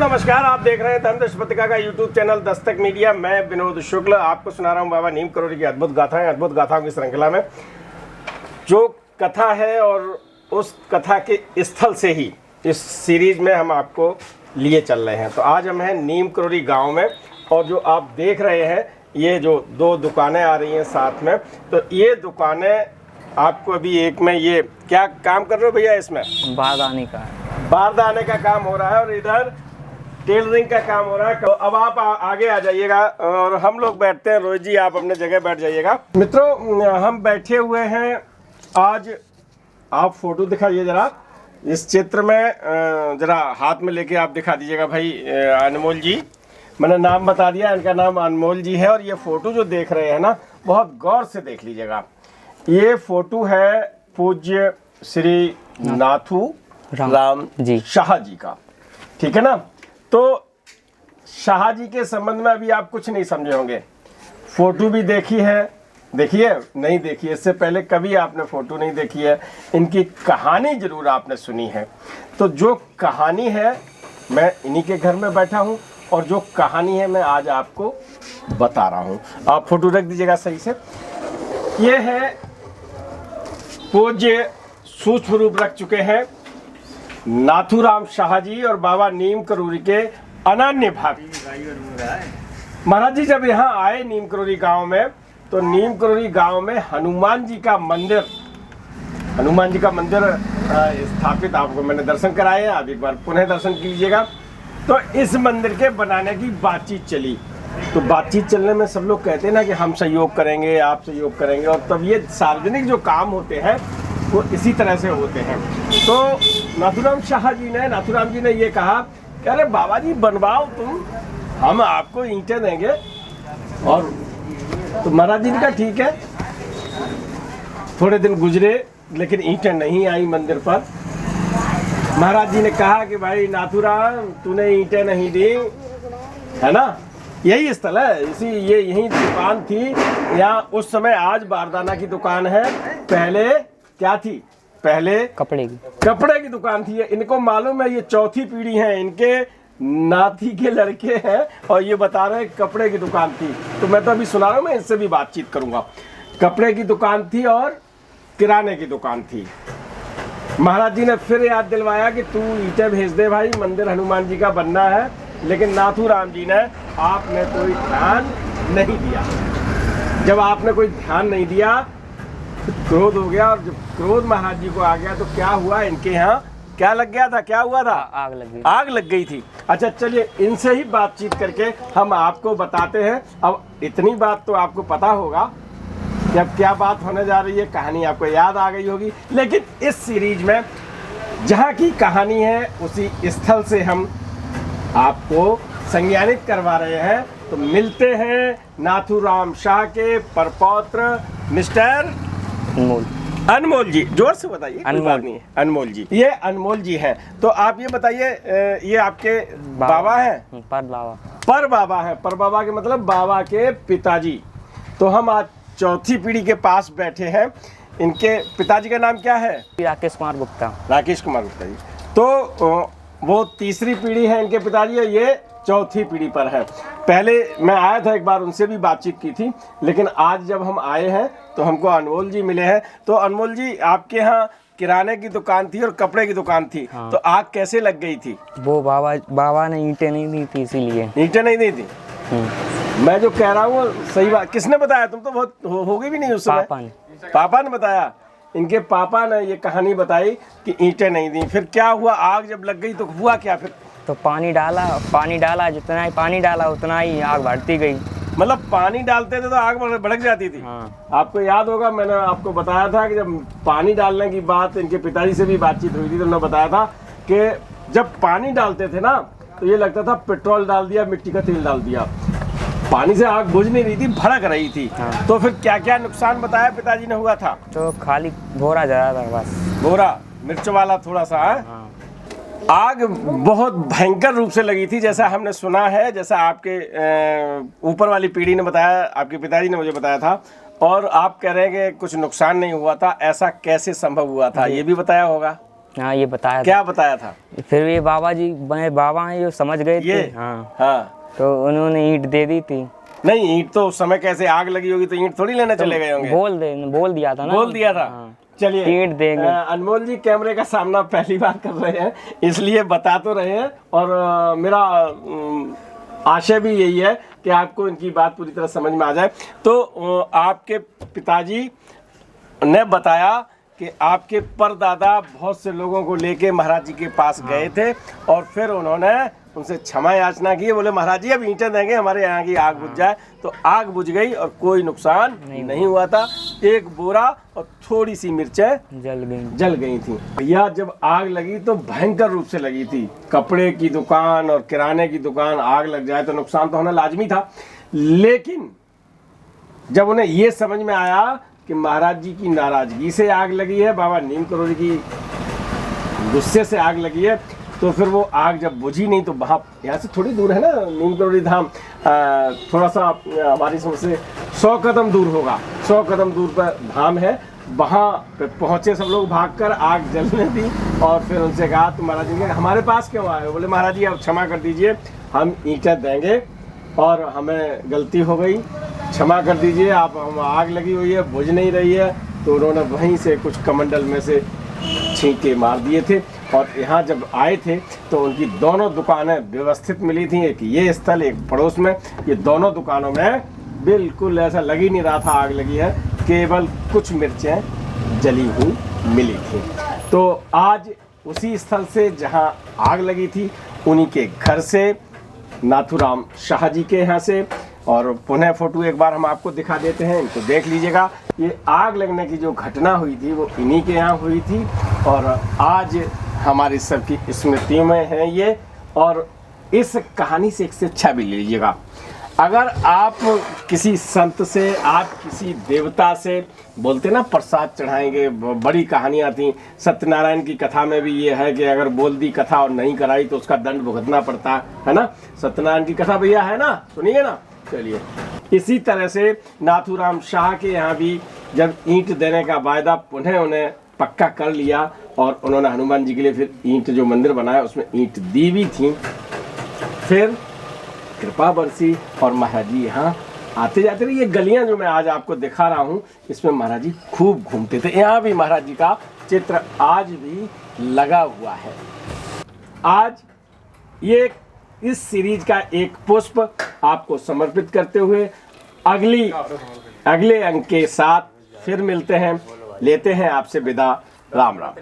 नमस्कार, आप देख रहे हैं धर्मदर्श पत्रिका का यूट्यूब चैनल दस्तक मीडिया। मैं विनोद शुक्ल आपको सुना रहा हूं बाबा नीम करोड़ी की अद्भुत गाथाओं की श्रृंखला में जो कथा है, और उस कथा के स्थल से ही इस सीरीज में हम आपको लिए चल रहे हैं। तो आज हम हैं नीम करोड़ी गाँव में, और जो आप देख रहे हैं ये जो दो दुकानें आ रही हैं साथ में, तो ये दुकानें आपको अभी एक में ये क्या काम कर रहे हो भैया? इसमें बारदाने का काम हो रहा है और इधर टेलरिंग का काम हो रहा है। तो अब आप आगे आ जाइएगा और हम लोग बैठते हैं। रोहित जी आप अपने जगह बैठ जाइएगा। मित्रों, हम बैठे हुए हैं आज। आप फोटो दिखाइए जरा इस चित्र में, जरा हाथ में लेके आप दिखा दीजिएगा भाई। अनमोल जी, मैंने नाम बता दिया, इनका नाम अनमोल जी है। और ये फोटो जो देख रहे हैं ना, बहुत गौर से देख लीजिएगा। ये फोटो है पूज्य श्री नाथू राम जी शाह जी का, ठीक है ना। तो शाह जी के संबंध में अभी आप कुछ नहीं समझे होंगे। फोटो भी देखी है, देखिए नहीं देखी, इससे पहले कभी आपने फोटो नहीं देखी है। इनकी कहानी जरूर आपने सुनी है। तो जो कहानी है, मैं इन्हीं के घर में बैठा हूँ और जो कहानी है मैं आज आपको बता रहा हूँ। आप फोटो रख दीजिएगा सही से। ये है पूज्य सूक्ष्म रूप रख चुके हैं नाथूराम शाह जी और बाबा नीम करोड़ी के अनन्य भक्त। महाराज जी जब यहाँ आए नीम करोड़ी गांव में, तो नीम करोड़ी गांव में हनुमान जी का मंदिर स्थापित आपको मैंने दर्शन कराए हैं। आप एक बार पुनः दर्शन कीजिएगा। तो इस मंदिर के बनाने की बातचीत चली। तो बातचीत चलने में सब लोग कहते हैं ना कि हम सहयोग करेंगे, आप सहयोग करेंगे, और तब ये सार्वजनिक जो काम होते हैं वो इसी तरह से होते हैं। तो नाथूराम जी ने ये कहा कि अरे बाबा जी बनवाओ तुम, हम आपको ईंटें देंगे। और तो महाराज जी ने कहा ठीक है। थोड़े दिन गुजरे लेकिन ईंटें नहीं आई मंदिर पर। महाराज जी ने कहा कि भाई नाथूराम, तूने ईंटें नहीं दी, है ना, यही स्थल है, यही दुकान थी यहाँ उस समय। आज बारदाना की दुकान है, पहले क्या थी? पहले कपड़े की दुकान थी। इनको मालूम है, ये चौथी पीढ़ी है, इनके नाती के लड़के हैं और ये बता रहे हैं कपड़े की दुकान थी। तो मैं तो अभी सुना रहा हूँ, मैं इससे भी बातचीत करूंगा। कपड़े की दुकान थी और किराने की दुकान थी। महाराज जी ने फिर याद दिलवाया कि तू ईंटें भेज दे भाई, मंदिर हनुमान जी का बनना है। लेकिन नाथूराम जी ने आपने कोई ध्यान नहीं दिया। जब आपने कोई ध्यान नहीं दिया तो क्रोध हो गया, और जब क्रोध महाराज जी को आ गया तो क्या हुआ? इनके यहाँ क्या लग गया था? क्या हुआ था? आग लग गई थी। अच्छा चलिए, इनसे ही बातचीत करके हम आपको बताते हैं। अब इतनी बात तो आपको पता होगा कि अब क्या बात होने जा रही है, कहानी आपको याद आ गई होगी। लेकिन इस सीरीज में जहाँ की कहानी है उसी स्थल से हम आपको संज्ञानित करवा रहे हैं। तो मिलते हैं नाथूराम शाह के परपौत्र मिस्टर अनमोल जी। जोर से बताइए, अनमोल जी। ये अनमोल जी हैं। तो आप ये बताइए, ये आपके बाबा हैं? पर बाबा के मतलब बाबा के पिताजी। तो हम आज चौथी पीढ़ी के पास बैठे हैं। इनके पिताजी का नाम क्या है? राकेश कुमार गुप्ता जी। तो वो तीसरी पीढ़ी है इनके पिताजी, और ये चौथी पीढ़ी पर है। पहले मैं आया था एक बार, उनसे भी बातचीत की थी। लेकिन आज जब हम आए हैं तो हमको अनमोल जी मिले हैं। तो अनमोल जी, आपके यहाँ किराने की दुकान थी और कपड़े की दुकान थी। हाँ। तो आग कैसे लग गई थी? वो बाबा ने ईंटें नहीं दी थी, इसीलिए। ईंटें नहीं दी थी? मैं जो कह रहा हूँ सही बात। किसने बताया? तुम तो बहुत हो गई भी नहीं उस समय। पापा ने बताया। इनके पापा ने ये कहानी बताई कि ईंटें नहीं दी। फिर क्या हुआ? आग जब लग गई तो हुआ क्या फिर? तो पानी डाला, जितना ही पानी डाला उतना ही आग बढ़ती गई। मतलब पानी डालते थे तो आग भड़क जाती थी? हाँ। आपको याद होगा, मैंने आपको बताया था कि जब पानी डालने की बात इनके पिताजी से भी बातचीत हुई थी, तो उन्होंने बताया था कि जब पानी डालते थे ना, तो ये लगता था पेट्रोल डाल दिया, मिट्टी का तेल डाल दिया। पानी से आग बुझ नहीं रही थी, भड़क रही थी। हाँ। तो फिर क्या क्या नुकसान बताया पिताजी ने हुआ था? तो खाली बोरा जला था बस। बोरा मिर्च वाला थोड़ा सा है। हाँ। आग बहुत भयंकर रूप से लगी थी, जैसा हमने सुना है, जैसा आपके ऊपर वाली पीढ़ी ने बताया, आपके पिताजी ने मुझे बताया था। और आप कह रहे हैं कि कुछ नुकसान नहीं हुआ था। ऐसा कैसे संभव हुआ था, ये भी बताया होगा? हाँ ये बताया क्या बताया था? था। फिर ये बाबा जी बड़े बाबा हैं, ये समझ गए ये? थे। हाँ हाँ। तो उन्होंने ईंट दे दी थी। नहीं, ईंट तो उस समय कैसे आग लगी होगी तो ईंट थोड़ी लेने चले गए होंगे। बोल दिया था ना। बोल दिया था। हाँ। चलिए, ईंट देंगे। अनमोल जी कैमरे का सामना पहली बार कर रहे हैं, इसलिए बता तो रहे हैं। और मेरा आशय भी यही है कि आपको इनकी बात पूरी तरह समझ में आ जाए। तो आपके पिताजी ने बताया कि आपके परदादा बहुत से लोगों को लेके महाराज जी के पास गए थे और फिर उन्होंने उनसे क्षमा याचना की। बोले महाराज जी अब ईंटें देंगे, हमारे यहाँ की आग बुझ जाए। तो आग बुझ गई और कोई नुकसान नहीं हुआ था। एक बोरा और थोड़ी सी मिर्चें जल गई थी। भैया जब आग लगी तो भयंकर रूप से लगी थी। कपड़े की दुकान और किराने की दुकान आग लग जाए तो नुकसान तो होना लाजमी था। लेकिन जब उन्हें ये समझ में आया कि महाराज जी की नाराजगी से आग लगी है, बाबा नीम करोड़ी की गुस्से से आग लगी है, तो फिर वो आग जब बुझी नहीं तो वहाँ यहाँ से थोड़ी दूर है ना नीम करोड़ी धाम, थोड़ा सा हमारी समझ से 100 कदम दूर होगा। 100 कदम दूर पर धाम है। वहाँ पे पहुँचे सब लोग भागकर, आग जलने दी और फिर उनसे कहा तुम महाराज जी हमारे पास क्यों आए हो? बोले महाराज जी आप क्षमा कर दीजिए, हम ईंटें देंगे और हमें गलती हो गई, क्षमा कर दीजिए। आप हम आग लगी हुई है, बुझ नहीं रही है। तो उन्होंने वहीं से कुछ कमंडल में से छींटे मार दिए थे। और यहाँ जब आए थे तो उनकी दोनों दुकानें व्यवस्थित मिली थी, एक ये स्थल एक पड़ोस में। ये दोनों दुकानों में बिल्कुल ऐसा लग ही नहीं रहा था आग लगी है, केवल कुछ मिर्चें जली हुई मिली थी। तो आज उसी स्थल से जहाँ आग लगी थी उन्हीं के घर से, नाथूराम शाह जी के यहाँ से, और पुनः फोटो एक बार हम आपको दिखा देते हैं, इनको देख लीजिएगा। ये आग लगने की जो घटना हुई थी वो इन्हीं के यहाँ हुई थी और आज हमारी सबकी स्मृतियों में है ये। और इस कहानी से एक शिक्षा भी ले लीजिएगा। अगर आप किसी संत से, आप किसी देवता से बोलते ना प्रसाद चढ़ाएंगे, बड़ी कहानियाँ थी। सत्यनारायण की कथा में भी ये है कि अगर बोल दी कथा और नहीं कराई तो उसका दंड भुगतना पड़ता है ना। सत्यनारायण की कथा भैया है ना, सुनिए ना। चलिए, इसी तरह से नाथूराम शाह के यहाँ भी जब ईंट देने का वायदा पुनः उन्हें पक्का कर लिया और उन्होंने हनुमान जी के लिए फिर ईंट जो मंदिर बनाया उसमें ईंट दी भी थी। फिर कृपा बरसी और महाराज जी यहाँ आते जाते रहे। ये गलियां जो मैं आज आपको दिखा रहा हूँ इसमें महाराज जी खूब घूमते थे। यहाँ भी महाराज जी का चित्र आज भी लगा हुआ है। आज ये इस सीरीज का एक पुष्प आपको समर्पित करते हुए अगले अंक के साथ फिर मिलते हैं, लेते हैं आपसे विदा। राम राम।